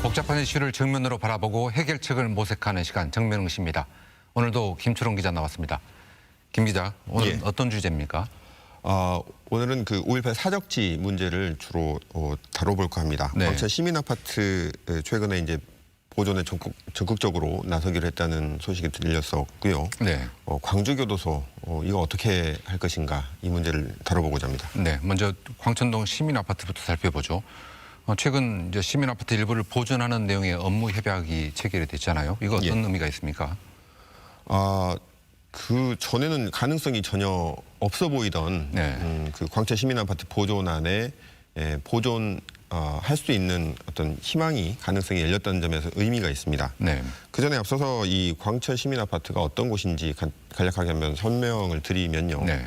복잡한 이슈를 정면으로 바라보고 해결책을 모색하는 시간 정면흥 씨입니다. 오늘도 김초롱 기자 나왔습니다. 김 기자, 오늘 어떤 주제입니까? 오늘은 그 5.18 사적지 문제를 주로 다뤄볼까 합니다. 네. 광천 시민아파트 최근에 이제 보존에 적극적으로 나서기로 했다는 소식이 들렸었고요. 네. 광주교도소 이거 어떻게 할 것인가 이 문제를 다뤄보고자 합니다. 네, 먼저 광천동 시민아파트부터 살펴보죠. 최근 이제 시민아파트 일부를 보존하는 내용의 업무 협약이 체결이 됐잖아요. 이거 어떤 의미가 있습니까? 그 전에는 가능성이 전혀 없어 보이던 그 광천 시민아파트 보존안에 할 수 있는 어떤 희망이 가능성이 열렸다는 점에서 의미가 있습니다. 네. 그 전에 앞서서 이 광천 시민아파트가 어떤 곳인지 간략하게 한번 설명을 드리면요. 네.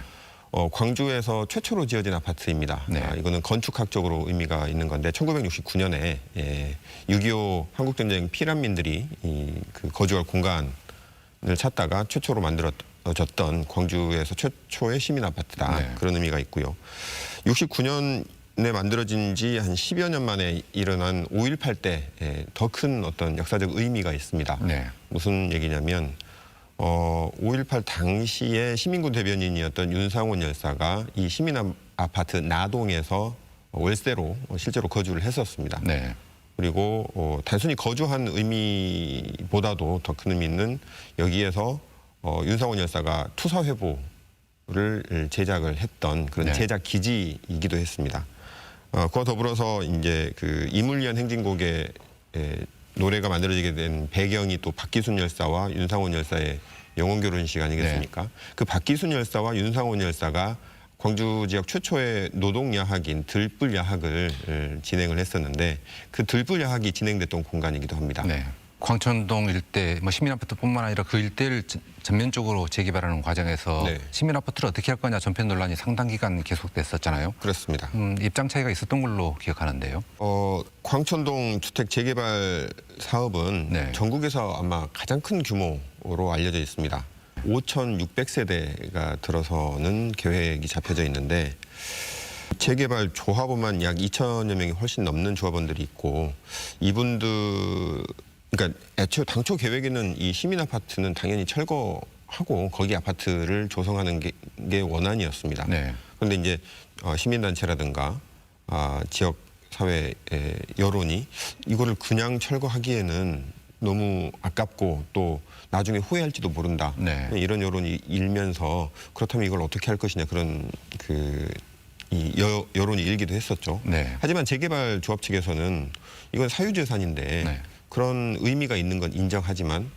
광주에서 최초로 지어진 아파트입니다. 네. 이거는 건축학적으로 의미가 있는 건데 1969년에 6.25 한국전쟁 피난민들이 그 거주할 공간을 찾다가 최초로 만들어졌던 광주에서 최초의 시민아파트다. 네. 그런 의미가 있고요. 69년에 만들어진 지 한 10여 년 만에 일어난 5.18 때 더 큰 어떤 역사적 의미가 있습니다. 네. 무슨 얘기냐면 5.18 당시에 시민군 대변인이었던 윤상원 열사가 이 시민아파트 나동에서 월세로 실제로 거주를 했었습니다. 네. 그리고 단순히 거주한 의미보다도 더 큰 의미는 여기에서 윤상원 열사가 투사회보를 제작을 했던 그런 네. 제작 기지이기도 했습니다. 그와 더불어서 이제 그 이물리한 행진곡의 노래가 만들어지게 된 배경이 또 박기순 열사와 윤상원 열사의 영혼 결혼식 아니겠습니까? 네. 그 박기순 열사와 윤상원 열사가 광주 지역 최초의 노동 야학인 들불 야학을 진행을 했었는데 그 들불 야학이 진행됐던 공간이기도 합니다. 네. 광천동 일대, 시민아파트뿐만 아니라 그 일대를 전면적으로 재개발하는 과정에서 네. 시민아파트를 어떻게 할 거냐 전편 논란이 상당 기간 계속됐었잖아요. 그렇습니다. 입장 차이가 있었던 걸로 기억하는데요. 광천동 주택 재개발 사업은 네. 전국에서 아마 가장 큰 규모로 알려져 있습니다. 5,600세대가 들어서는 계획이 잡혀져 있는데 재개발 조합원만 약 2,000여 명이 훨씬 넘는 조합원들이 있고 그러니까 애초에 당초 계획에는 이 시민아파트는 당연히 철거하고 거기 아파트를 조성하는 게 원안이었습니다. 네. 그런데 이제 시민단체라든가 지역 사회 여론이 이거를 그냥 철거하기에는 너무 아깝고 또 나중에 후회할지도 모른다. 네. 이런 여론이 일면서 그렇다면 이걸 어떻게 할 것이냐 그런 여론이 일기도 했었죠. 네. 하지만 재개발 조합 측에서는 이건 사유재산인데 네. 그런 의미가 있는 건 인정하지만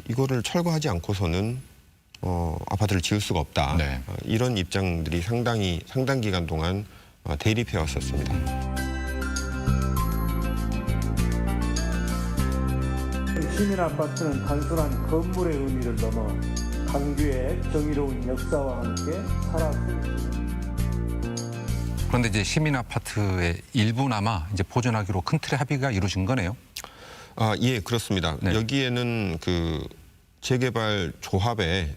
이거를 철거하지 않고서는 아파트를 지을 수가 없다. 네. 이런 입장들이 상당 기간 동안 대립해 왔었습니다. 시민아파트는 단순한 건물의 의미를 넘어 광주의 정의로운 역사와 함께 살았습니다. 그런데 이제 시민아파트의 일부나마 이제 보존하기로 큰 틀의 합의가 이루어진 거네요. 예, 그렇습니다. 네. 여기에는 그 재개발 조합에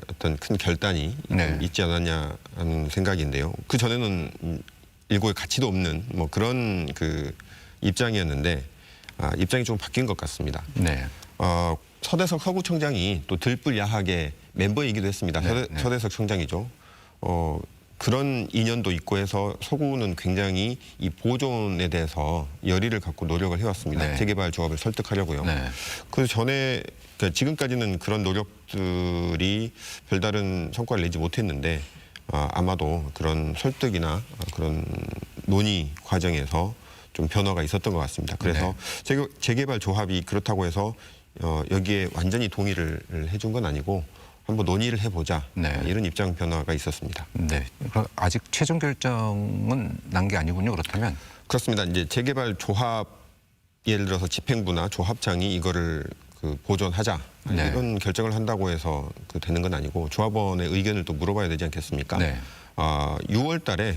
어떤 큰 결단이 네. 있지 않았냐 하는 생각인데요. 그 전에는 일고의 가치도 없는 그런 그 입장이었는데 입장이 좀 바뀐 것 같습니다. 네. 서대석 서구청장이 또 들불 야학의 멤버이기도 했습니다. 네. 서대석 청장이죠. 그런 인연도 있고 해서 서구는 굉장히 이 보존에 대해서 열의를 갖고 노력을 해왔습니다. 네. 재개발 조합을 설득하려고요. 네. 그 전에 그러니까 지금까지는 그런 노력들이 별다른 성과를 내지 못했는데 아마도 그런 설득이나 그런 논의 과정에서 좀 변화가 있었던 것 같습니다. 그래서 재개발 조합이 그렇다고 해서 여기에 완전히 동의를 해준 건 아니고 한번 논의를 해보자. 네. 이런 입장 변화가 있었습니다. 네. 아직 최종 결정은 난 게 아니군요. 그렇다면. 그렇습니다. 이제 재개발 조합 예를 들어서 집행부나 조합장이 이거를 보존하자 네. 이런 결정을 한다고 해서 되는 건 아니고 조합원의 의견을 또 물어봐야 되지 않겠습니까? 네. 6월 달에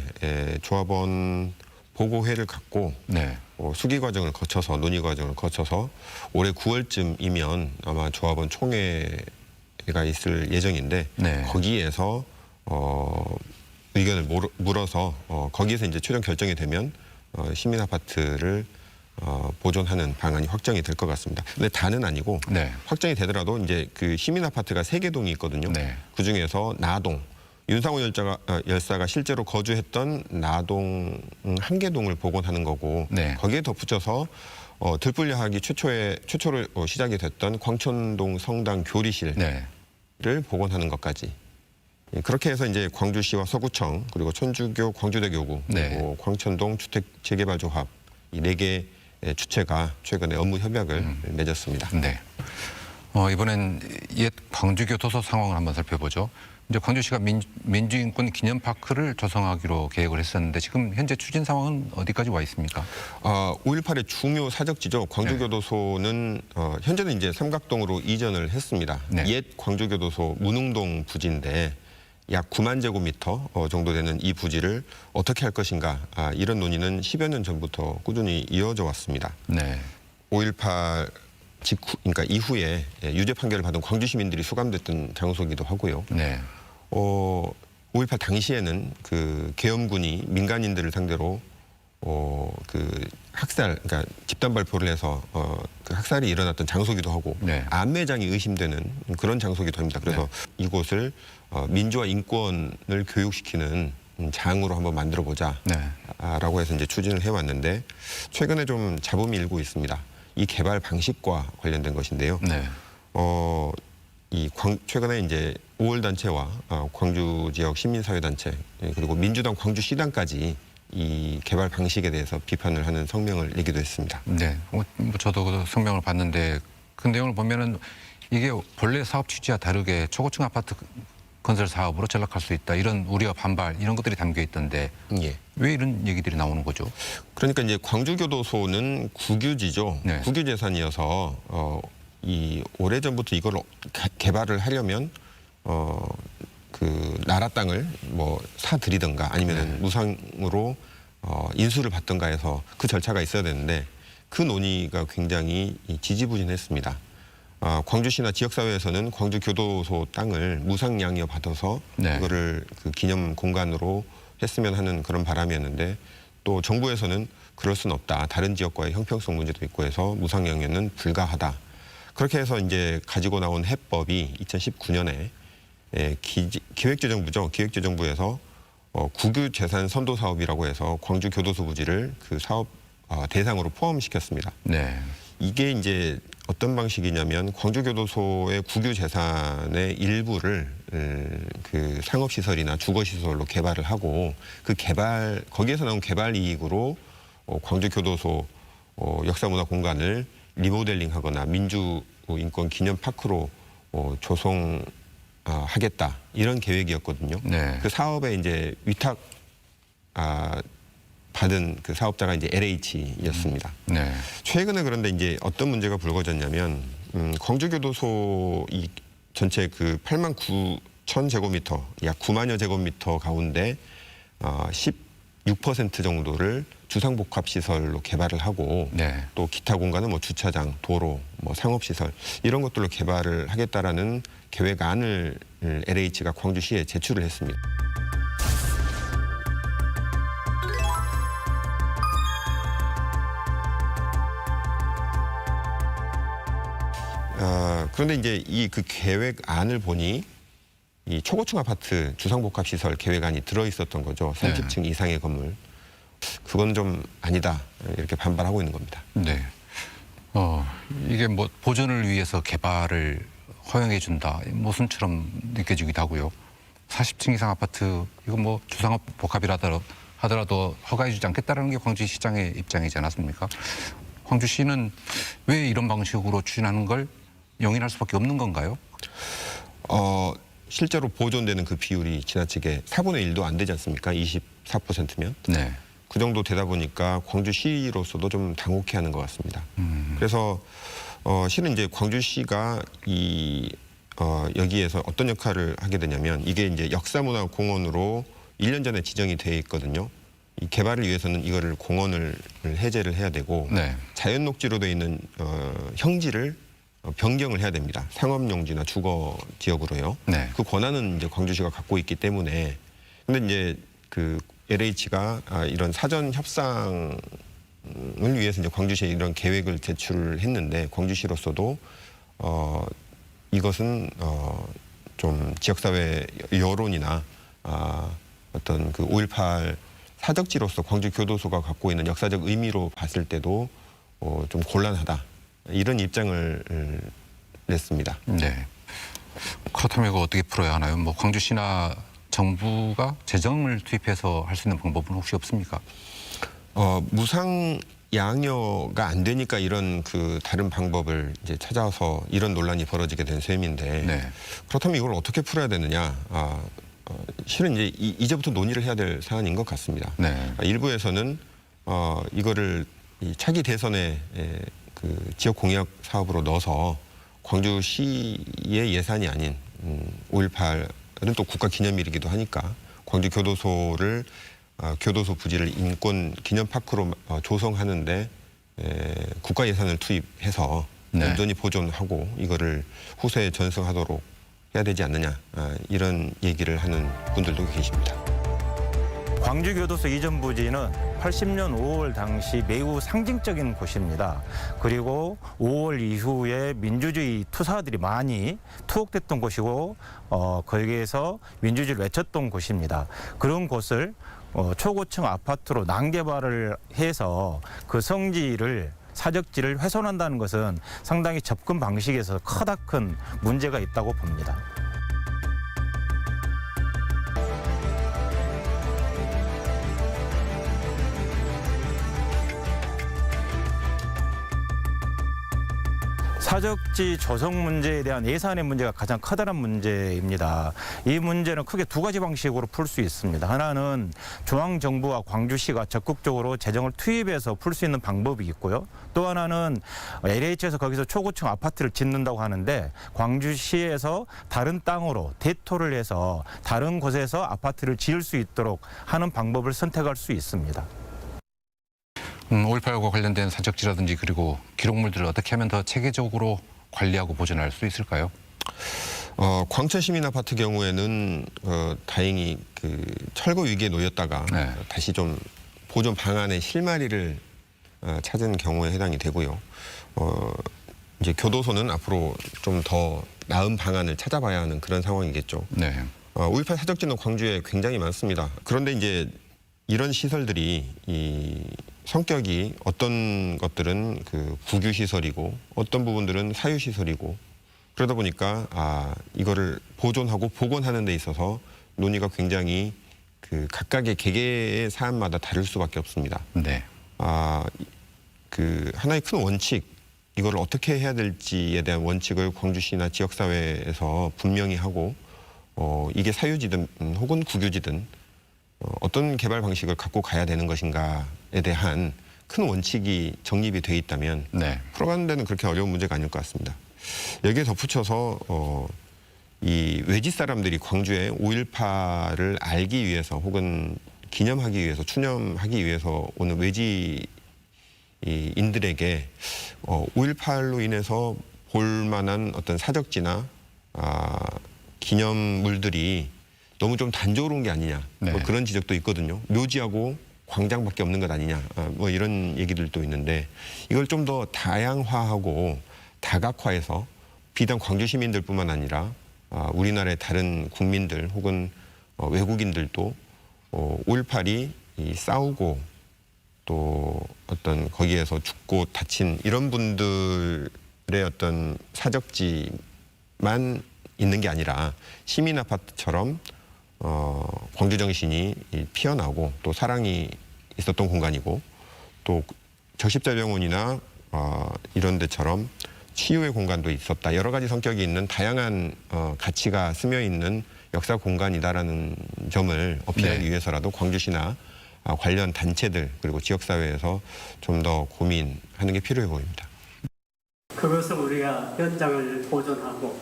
조합원 보고회를 갖고 네. 수기 과정을 거쳐서 논의 과정을 거쳐서 올해 9월쯤이면 아마 조합원 총회가 있을 예정인데 네. 거기에서 의견을 물어서 거기에서 이제 최종 결정이 되면 시민 아파트를 보존하는 방안이 확정이 될 것 같습니다. 근데 다는 아니고 네. 확정이 되더라도 이제 그 시민 아파트가 3개 동이 있거든요. 네. 그 중에서 나동 윤상호 열사가 실제로 거주했던 나동 1개 동을 복원하는 거고 네. 거기에 덧붙여서 들불야학이 최초로 시작이 됐던 광천동 성당 교리실을 네. 복원하는 것까지. 예, 그렇게 해서 이제 광주시와 서구청 그리고 천주교 광주대교구 네. 그리고 광천동 주택 재개발 조합 이 4개 주체가 최근에 업무 협약을 맺었습니다. 네. 이번엔 옛 광주교도소 상황을 한번 살펴보죠. 이제 광주시가 민주인권 기념파크를 조성하기로 계획을 했었는데 지금 현재 추진 상황은 어디까지 와 있습니까? 5.18의 중요 사적지죠. 광주교도소는 현재는 이제 삼각동으로 이전을 했습니다. 네. 옛 광주교도소 문흥동 부지인데 약 9만 제곱미터 정도 되는 이 부지를 어떻게 할 것인가 이런 논의는 10여 년 전부터 꾸준히 이어져 왔습니다. 네. 5.18 직후, 그러니까 이후에 유죄 판결을 받은 광주 시민들이 수감됐던 장소이기도 하고요. 네. 5.18 당시에는 그 계엄군이 민간인들을 상대로 그 학살, 그러니까 집단 발포를 해서 그 학살이 일어났던 장소기도 하고 네. 암매장이 의심되는 그런 장소기도 합니다. 그래서 이곳을 민주화 인권을 교육시키는 장으로 한번 만들어 보자라고 해서 이제 추진을 해왔는데 최근에 좀 잡음이 일고 있습니다. 이 개발 방식과 관련된 것인데요. 네. 최근에 이제 5월 단체와 광주 지역 시민사회단체 그리고 민주당 광주시당까지 이 개발 방식에 대해서 비판을 하는 성명을 내기도 했습니다. 네. 저도 그 성명을 봤는데 그 내용을 보면은 이게 본래 사업 취지와 다르게 초고층 아파트 건설 사업으로 전락할 수 있다 이런 우려와 반발 이런 것들이 담겨 있던데 예. 왜 이런 얘기들이 나오는 거죠? 그러니까 이제 광주교도소는 국유지죠. 네. 국유재산이어서 이 오래전부터 이걸 개발을 하려면 그 나라 땅을 뭐 사들이든가 아니면 무상으로 인수를 받든가 해서 그 절차가 있어야 되는데 그 논의가 굉장히 지지부진했습니다. 광주시나 지역사회에서는 광주교도소 땅을 무상양여 받아서 네. 그거를 그 기념 공간으로 했으면 하는 그런 바람이었는데 또 정부에서는 그럴 수는 없다. 다른 지역과의 형평성 문제도 있고 해서 무상양여는 불가하다. 그렇게 해서 이제 가지고 나온 해법이 2019년에 기획재정부죠. 기획재정부에서 국유재산 선도 사업이라고 해서 광주교도소 부지를 그 사업 대상으로 포함시켰습니다. 네. 이게 이제 어떤 방식이냐면 광주교도소의 국유재산의 일부를 그 상업시설이나 주거시설로 개발을 하고 그 거기에서 나온 개발 이익으로 광주교도소 역사문화 공간을 리모델링하거나 민주인권 기념파크로 조성하겠다 이런 계획이었거든요. 네. 그 사업에 이제 위탁 받은 그 사업자가 이제 LH였습니다. 네. 최근에 그런데 이제 어떤 문제가 불거졌냐면 광주교도소 이 전체 그 8만 9천 제곱미터, 약 9만여 제곱미터 가운데 16% 정도를 주상복합시설로 개발을 하고 네. 또 기타 공간은 뭐 주차장, 도로, 뭐 상업시설 이런 것들로 개발을 하겠다라는 계획안을 LH가 광주시에 제출을 했습니다. 그런데 이제 이 그 계획안을 보니 이 초고층 아파트 주상복합시설 계획안이 들어있었던 거죠. 30층 이상의 건물. 그건 좀 아니다. 이렇게 반발하고 있는 겁니다. 네. 이게 뭐 보존을 위해서 개발을 허용해 준다. 모순처럼 느껴지기도 하고요. 40층 이상 아파트 이거 뭐 주상업 복합이라 하더라도 허가해 주지 않겠다라는 게 광주시장의 입장이지 않았습니까? 광주시는 왜 이런 방식으로 추진하는 걸 용인할 수밖에 없는 건가요? 실제로 보존되는 그 비율이 지나치게 4분의 1도 안 되지 않습니까? 24%면. 네. 그 정도 되다 보니까 광주시로서도 좀 당혹해하는 것 같습니다. 그래서 실은 이제 광주시가 여기에서 어떤 역할을 하게 되냐면 이게 이제 역사문화공원으로 1년 전에 지정이 돼 있거든요. 이 개발을 위해서는 이거를 공원을 해제를 해야 되고 네. 자연녹지로 돼 있는 형지를 변경을 해야 됩니다. 상업용지나 주거 지역으로요. 네. 그 권한은 이제 광주시가 갖고 있기 때문에 근데 이제 그 LH가 이런 사전 협상을 위해서 이제 광주시에 이런 계획을 제출했는데 광주시로서도 이것은 좀 지역사회 여론이나 어떤 그 5.18 사적지로서 광주 교도소가 갖고 있는 역사적 의미로 봤을 때도 좀 곤란하다 이런 입장을 냈습니다. 네. 그렇다면 이거 어떻게 풀어야 하나요? 뭐 광주시나 정부가 재정을 투입해서 할 수 있는 방법은 혹시 없습니까? 무상 양여가 안 되니까 이런 그 다른 방법을 이제 찾아서 이런 논란이 벌어지게 된 셈인데 네. 그렇다면 이걸 어떻게 풀어야 되느냐? 실은 이제 이제부터 논의를 해야 될 사안인 것 같습니다. 네. 일부에서는 이거를 이 차기 대선에 그 지역 공약 사업으로 넣어서 광주시의 예산이 아닌 5.18은 또 국가 기념일이기도 하니까 광주 교도소를 교도소 부지를 인권 기념파크로 조성하는데 국가 예산을 투입해서 네. 온전히 보존하고 이거를 후세에 전승하도록 해야 되지 않느냐 이런 얘기를 하는 분들도 계십니다. 광주교도소 이전 부지는 80년 5월 당시 매우 상징적인 곳입니다. 그리고 5월 이후에 민주주의 투사들이 많이 투옥됐던 곳이고 거기에서 민주주의를 외쳤던 곳입니다. 그런 곳을 초고층 아파트로 난개발을 해서 그 성지를 사적지를 훼손한다는 것은 상당히 접근 방식에서 크다큰 문제가 있다고 봅니다. 사적지 조성 문제에 대한 예산의 문제가 가장 커다란 문제입니다. 이 문제는 크게 두 가지 방식으로 풀 수 있습니다. 하나는 중앙정부와 광주시가 적극적으로 재정을 투입해서 풀 수 있는 방법이 있고요. 또 하나는 LH에서 거기서 초고층 아파트를 짓는다고 하는데 광주시에서 다른 땅으로 대토를 해서 다른 곳에서 아파트를 지을 수 있도록 하는 방법을 선택할 수 있습니다. 5.18과 관련된 사적지라든지 그리고 기록물들을 어떻게 하면 더 체계적으로 관리하고 보존할 수 있을까요? 광천 시민 아파트 경우에는 다행히 그 철거 위기에 놓였다가 네. 다시 좀 보존 방안의 실마리를 찾은 경우에 해당이 되고요. 이제 교도소는 앞으로 좀 더 나은 방안을 찾아봐야 하는 그런 상황이겠죠. 네. 5.18 사적지는 광주에 굉장히 많습니다. 그런데 이제 이런 시설들이 이 성격이 어떤 것들은 그 국유 시설이고 어떤 부분들은 사유 시설이고 그러다 보니까 이거를 보존하고 복원하는 데 있어서 논의가 굉장히 그 각각의 개개의 사안마다 다를 수밖에 없습니다. 네. 그 하나의 큰 원칙 이거를 어떻게 해야 될지에 대한 원칙을 광주시나 지역사회에서 분명히 하고 이게 사유지든 혹은 국유지든 어떤 개발 방식을 갖고 가야 되는 것인가에 대한 큰 원칙이 정립이 돼 있다면 네. 풀어가는 데는 그렇게 어려운 문제가 아닐 것 같습니다. 여기에 덧붙여서 이 외지 사람들이 광주의 5.18을 알기 위해서 혹은 기념하기 위해서 추념하기 위해서 오는 외지인들에게 5.18로 인해서 볼만한 어떤 사적지나 기념물들이 너무 좀 단조로운 게 아니냐 네. 뭐 그런 지적도 있거든요. 묘지하고 광장밖에 없는 것 아니냐 뭐 이런 얘기들도 있는데 이걸 좀 더 다양화하고 다각화해서 비단 광주 시민들뿐만 아니라 우리나라의 다른 국민들 혹은 외국인들도 5.18이 싸우고 또 어떤 거기에서 죽고 다친 이런 분들의 어떤 사적지만 있는 게 아니라 시민 아파트처럼 광주 정신이 피어나고 또 사랑이 있었던 공간이고 또 적십자병원이나 이런 데처럼 치유의 공간도 있었다. 여러 가지 성격이 있는 다양한 가치가 스며 있는 역사 공간이다라는 점을 어필하기 네. 위해서라도 광주시나 관련 단체들 그리고 지역사회에서 좀 더 고민하는 게 필요해 보입니다. 그것을 우리가 현장을 보존하고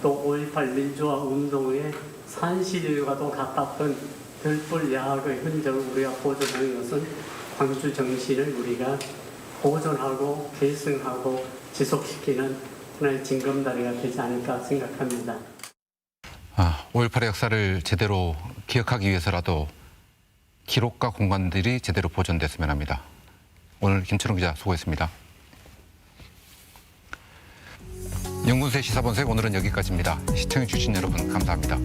또 5.18 민주화 운동의 산실과도 가깝던 들불 야학의 흔적을 우리가 보존하는 것은 광주 정신을 우리가 보존하고 계승하고 지속시키는 하나의 징검다리가 되지 않을까 생각합니다. 5.18의 역사를 제대로 기억하기 위해서라도 기록과 공간들이 제대로 보존됐으면 합니다. 오늘 김철웅 기자 수고했습니다. 영군세 시사본색 오늘은 여기까지입니다. 시청해주신 여러분 감사합니다.